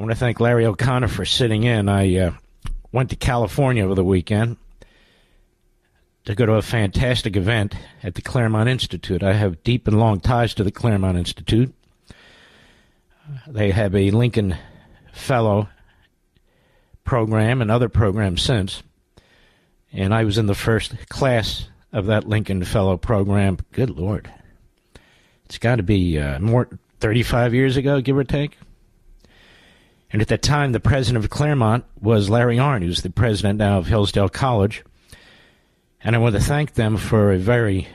want to thank Larry O'Connor for sitting in. I went to California over the weekend to go to a fantastic event at the Claremont Institute. I have deep and long ties to the Claremont Institute. They have a Lincoln Fellow program and other programs since. And I was in the first class of that Lincoln Fellow program. Good Lord. It's got to be more 35 years ago, give or take. And at that time, the president of Claremont was Larry Arnn, who's the president now of Hillsdale College. And I want to thank them for a very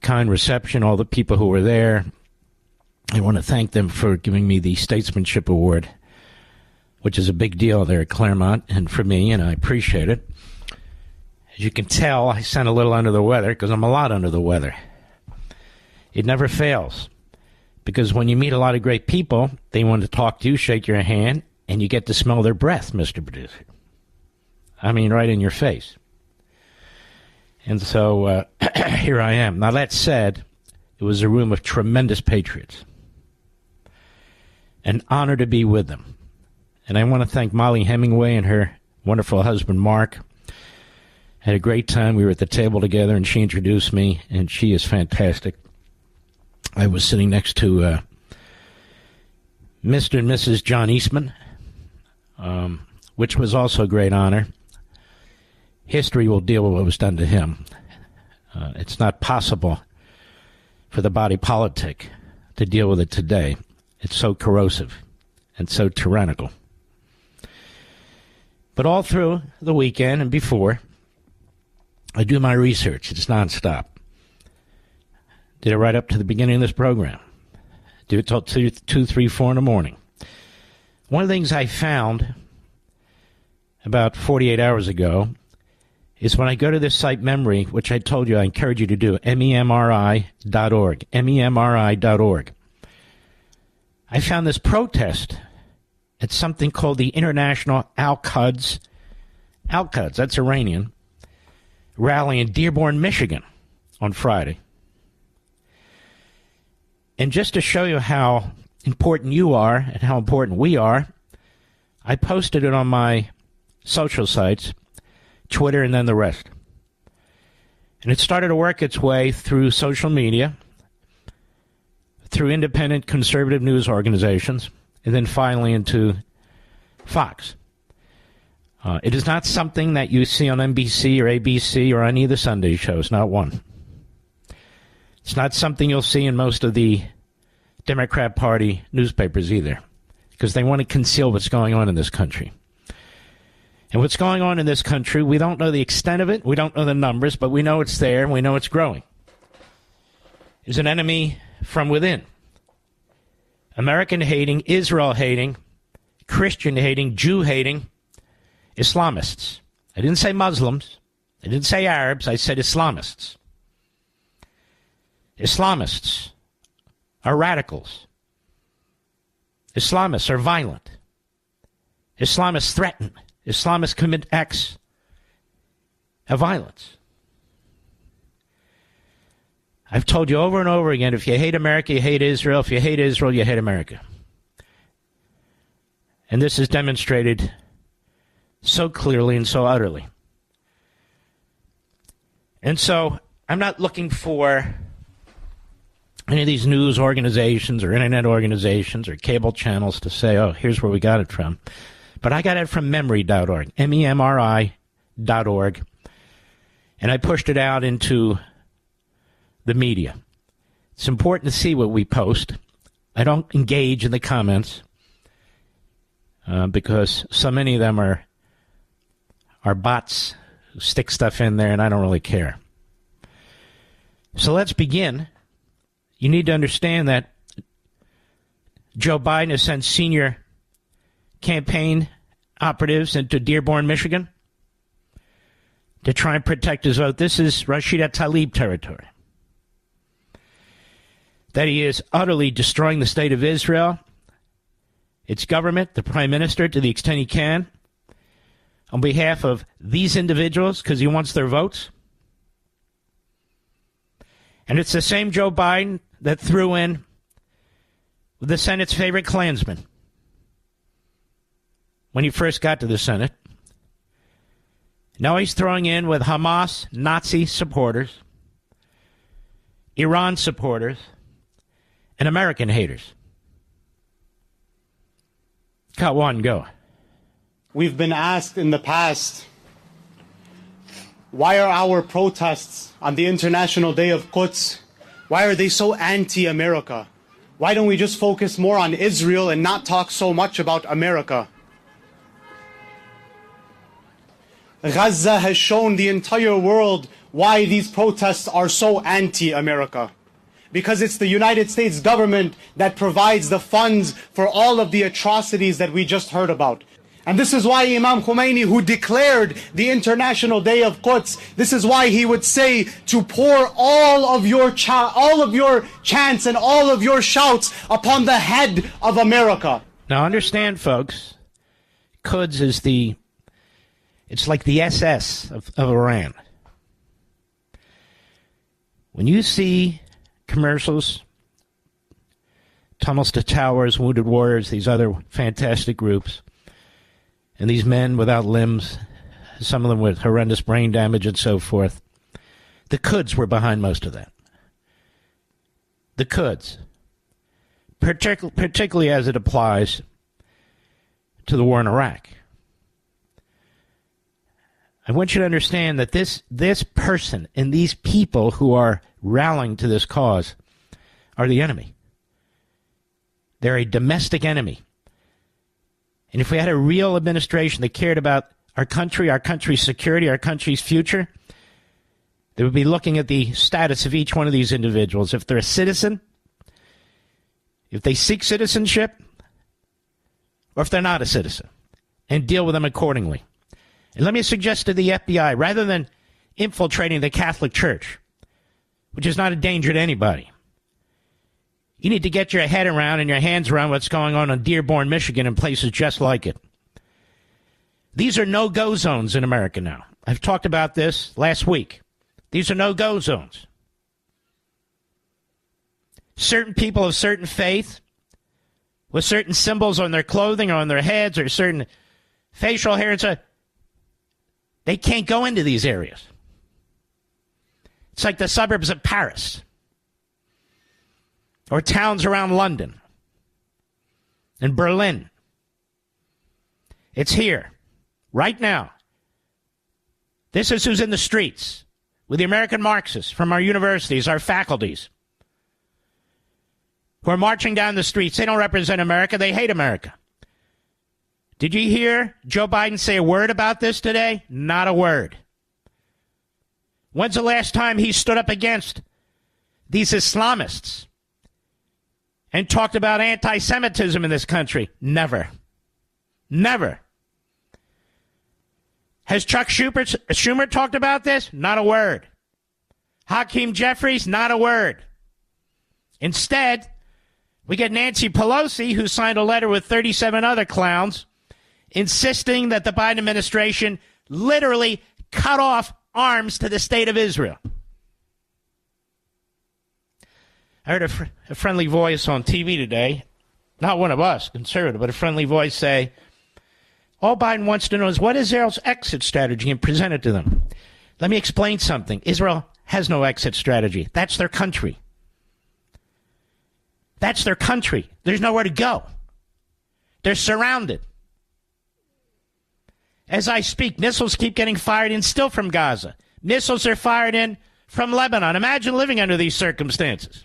kind reception, all the people who were there. I want to thank them for giving me the Statesmanship Award, which is a big deal there at Claremont and for me, and I appreciate it. As you can tell, I sound a little under the weather because I'm a lot under the weather. It never fails, because when you meet a lot of great people, they want to talk to you, shake your hand, and you get to smell their breath, Mr. Producer. I mean, right in your face. And so here I am. Now, that said, it was a room of tremendous patriots. An honor to be with them. And I want to thank Molly Hemingway and her wonderful husband, Mark. Had a great time. We were at the table together, and she introduced me, and she is fantastic. I was sitting next to Mr. and Mrs. John Eastman, which was also a great honor. History will deal with what was done to him. It's not possible for the body politic to deal with it today. It's so corrosive and so tyrannical. But all through the weekend and before, I do my research. It's nonstop. Did it right up to the beginning of this program. Do it till 2, 3, 4 in the morning. One of the things I found about 48 hours ago is when I go to this site Memory, which I told you I encourage you to do, memri.org, memri.org. I found this protest at something called the International Al-Quds, that's Iranian, rally in Dearborn, Michigan on Friday. And just to show you how important you are and how important we are, I posted it on my social sites, Twitter, and then the rest. And it started to work its way through social media, through independent conservative news organizations, and then finally into Fox. It is not something that you see on NBC or ABC or any of the Sunday shows, not one. It's not something you'll see in most of the Democrat Party newspapers either, because they want to conceal what's going on in this country. And what's going on in this country, we don't know the extent of it, we don't know the numbers, but we know it's there and we know it's growing. It's an enemy from within. American-hating, Israel-hating, Christian-hating, Jew-hating Islamists. I didn't say Muslims. I didn't say Arabs. I said Islamists. Islamists are radicals. Islamists are violent. Islamists threaten. Islamists commit acts of violence. I've told you over and over again, if you hate America, you hate Israel. If you hate Israel, you hate America. And this is demonstrated so clearly and so utterly. And so I'm not looking for any of these news organizations or internet organizations or cable channels to say, oh, here's where we got it from. But I got it from memri.org, memri.org, and I pushed it out into the media. It's important to see what we post. I don't engage in the comments because so many of them are bots who stick stuff in there, and I don't really care. So let's begin. You need to understand that Joe Biden has sent senior campaign operatives into Dearborn, Michigan to try and protect his vote. This is Rashida Tlaib territory. That he is utterly destroying the state of Israel, its government, the prime minister, to the extent he can, on behalf of these individuals, because he wants their votes. And it's the same Joe Biden that threw in the Senate's favorite Klansman, when he first got to the Senate. Now he's throwing in with Hamas, Nazi supporters, Iran supporters, and American haters. Cut one, go. We've been asked in the past, why are our protests on the International Day of Quds, why are they so anti-America? Why don't we just focus more on Israel and not talk so much about America? Gaza has shown the entire world why these protests are so anti-America. Because it's the United States government that provides the funds for all of the atrocities that we just heard about. And this is why Imam Khomeini, who declared the International Day of Quds, this is why he would say to pour all of your chants and all of your shouts upon the head of America. Now understand, folks, Quds is it's like the SS of Iran. When you see commercials, Tunnels to Towers, Wounded Warriors, these other fantastic groups, and these men without limbs, some of them with horrendous brain damage and so forth, the Quds were behind most of that. The Quds, particularly as it applies to the war in Iraq. I want you to understand that this person and these people who are rallying to this cause are the enemy. They're a domestic enemy. And if we had a real administration that cared about our country's security, our country's future, they would be looking at the status of each one of these individuals. If they're a citizen, if they seek citizenship, or if they're not a citizen, and deal with them accordingly. And let me suggest to the FBI, rather than infiltrating the Catholic Church, which is not a danger to anybody, you need to get your head around and your hands around what's going on in Dearborn, Michigan, and places just like it. These are no-go zones in America now. I've talked about this last week. These are no-go zones. Certain people of certain faith, with certain symbols on their clothing or on their heads or certain facial hair, they can't go into these areas. It's like the suburbs of Paris or towns around London and Berlin. It's here, right now. This is who's in the streets with the American Marxists from our universities, our faculties, who are marching down the streets. They don't represent America. They hate America. Did you hear Joe Biden say a word about this today? Not a word. When's the last time he stood up against these Islamists and talked about anti-Semitism in this country? Never. Never. Has Chuck Schumer talked about this? Not a word. Hakeem Jeffries? Not a word. Instead, we get Nancy Pelosi, who signed a letter with 37 other clowns, insisting that the Biden administration literally cut off arms to the state of Israel. I heard a friendly voice on TV today, not one of us, conservative, but a friendly voice say, all Biden wants to know is what is Israel's exit strategy, and present it to them. Let me explain something. Israel has no exit strategy. That's their country. That's their country. There's nowhere to go. They're surrounded. As I speak, missiles keep getting fired in still from Gaza. Missiles are fired in from Lebanon. Imagine living under these circumstances.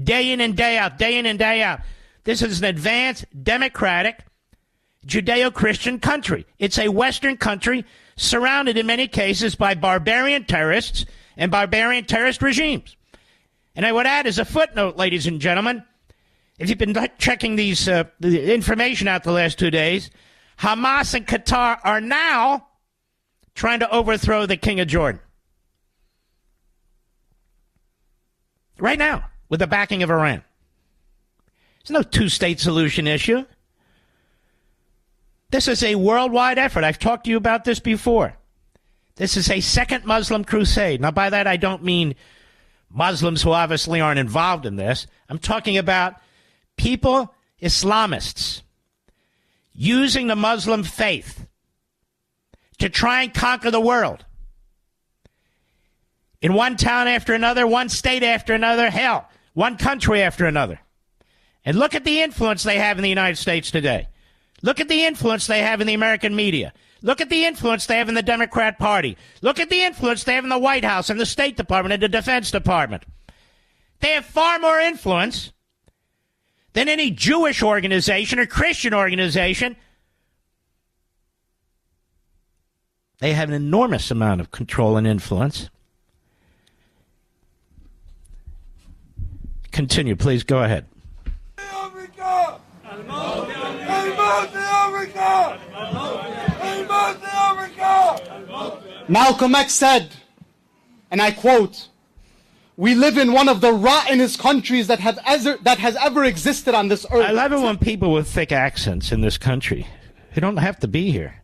Day in and day out, day in and day out. This is an advanced, democratic, Judeo-Christian country. It's a Western country surrounded in many cases by barbarian terrorists and barbarian terrorist regimes. And I would add as a footnote, ladies and gentlemen, if you've been checking the information out the last 2 days, Hamas and Qatar are now trying to overthrow the King of Jordan. Right now, with the backing of Iran. There's no two-state solution issue. This is a worldwide effort. I've talked to you about this before. This is a second Muslim crusade. Now, by that, I don't mean Muslims who obviously aren't involved in this. I'm talking about people, Islamists, using the Muslim faith to try and conquer the world. In one town after another, one state after another, hell, one country after another. And look at the influence they have in the United States today. Look at the influence they have in the American media. Look at the influence they have in the Democrat Party. Look at the influence they have in the White House and the State Department and the Defense Department. They have far more influence than any Jewish organization or Christian organization. They have an enormous amount of control and influence. Continue, please. Go ahead. Malcolm X said, and I quote, "We live in one of the rottenest countries that has ever existed on this earth." I love it when people with thick accents in this country, who don't have to be here,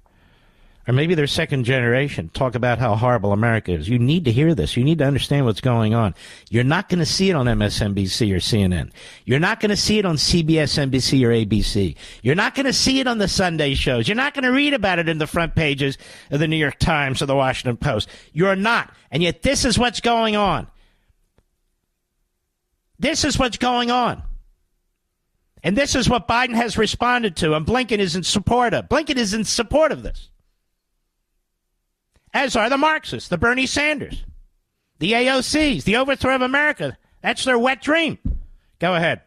or maybe they're second generation, talk about how horrible America is. You need to hear this. You need to understand what's going on. You're not going to see it on MSNBC or CNN. You're not going to see it on CBS, NBC, or ABC. You're not going to see it on the Sunday shows. You're not going to read about it in the front pages of the New York Times or the Washington Post. You're not. And yet this is what's going on. This is what's going on. And this is what Biden has responded to, and Blinken is in support of. Blinken is in support of this. As are the Marxists, the Bernie Sanders, the AOCs, the overthrow of America. That's their wet dream. Go ahead.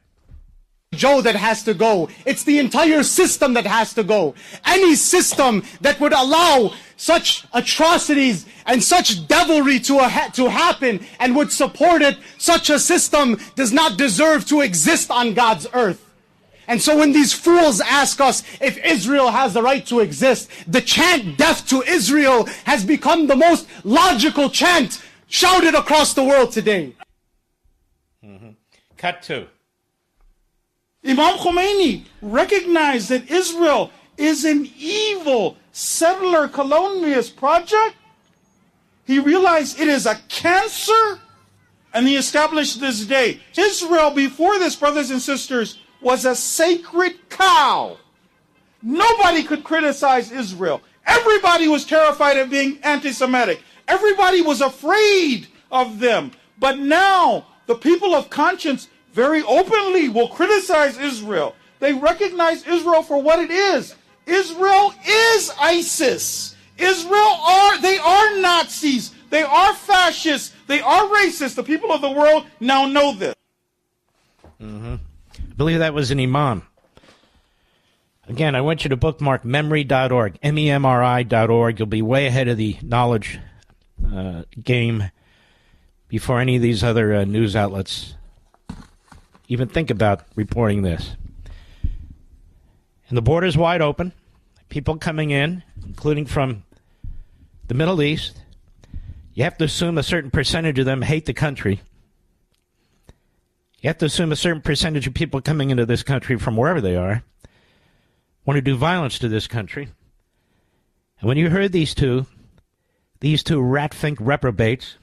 Joe, that has to go. It's the entire system that has to go. Any system that would allow such atrocities and such devilry to happen and would support it, such a system does not deserve to exist on God's earth. And so when these fools ask us if Israel has the right to exist, the chant "Death to Israel" has become the most logical chant shouted across the world today. Cut two. Imam Khomeini recognized that Israel is an evil settler colonialist project. He realized it is a cancer, and he established this day. Israel, before this, brothers and sisters, was a sacred cow. Nobody could criticize Israel. Everybody was terrified of being anti-Semitic. Everybody was afraid of them. But now, the people of conscience very openly will criticize Israel. They recognize Israel for what it is. Israel is ISIS. They are Nazis. They are fascists. They are racist. The people of the world now know this. I believe that was an imam. Again, I want you to bookmark memory.org, MEMRI.org. You'll be way ahead of the knowledge game before any of these other news outlets even think about reporting this. And the border's wide open. People coming in, including from the Middle East. You have to assume a certain percentage of them hate the country. You have to assume a certain percentage of people coming into this country from wherever they are want to do violence to this country. And when you heard these two rat-think reprobates,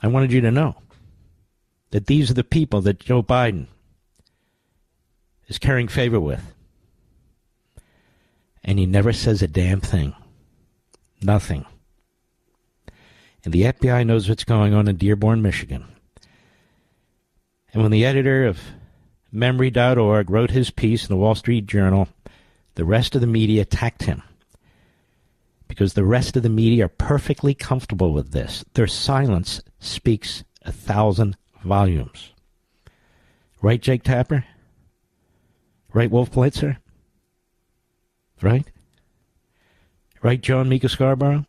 I wanted you to know that these are the people that Joe Biden is carrying favor with. And he never says a damn thing. Nothing. And the FBI knows what's going on in Dearborn, Michigan. And when the editor of Memory.org wrote his piece in the Wall Street Journal, the rest of the media attacked him. Because the rest of the media are perfectly comfortable with this. Their silence speaks 1,000 volumes. Right, Jake Tapper? Right, Wolf Blitzer? Right? Right, John Mika Scarborough?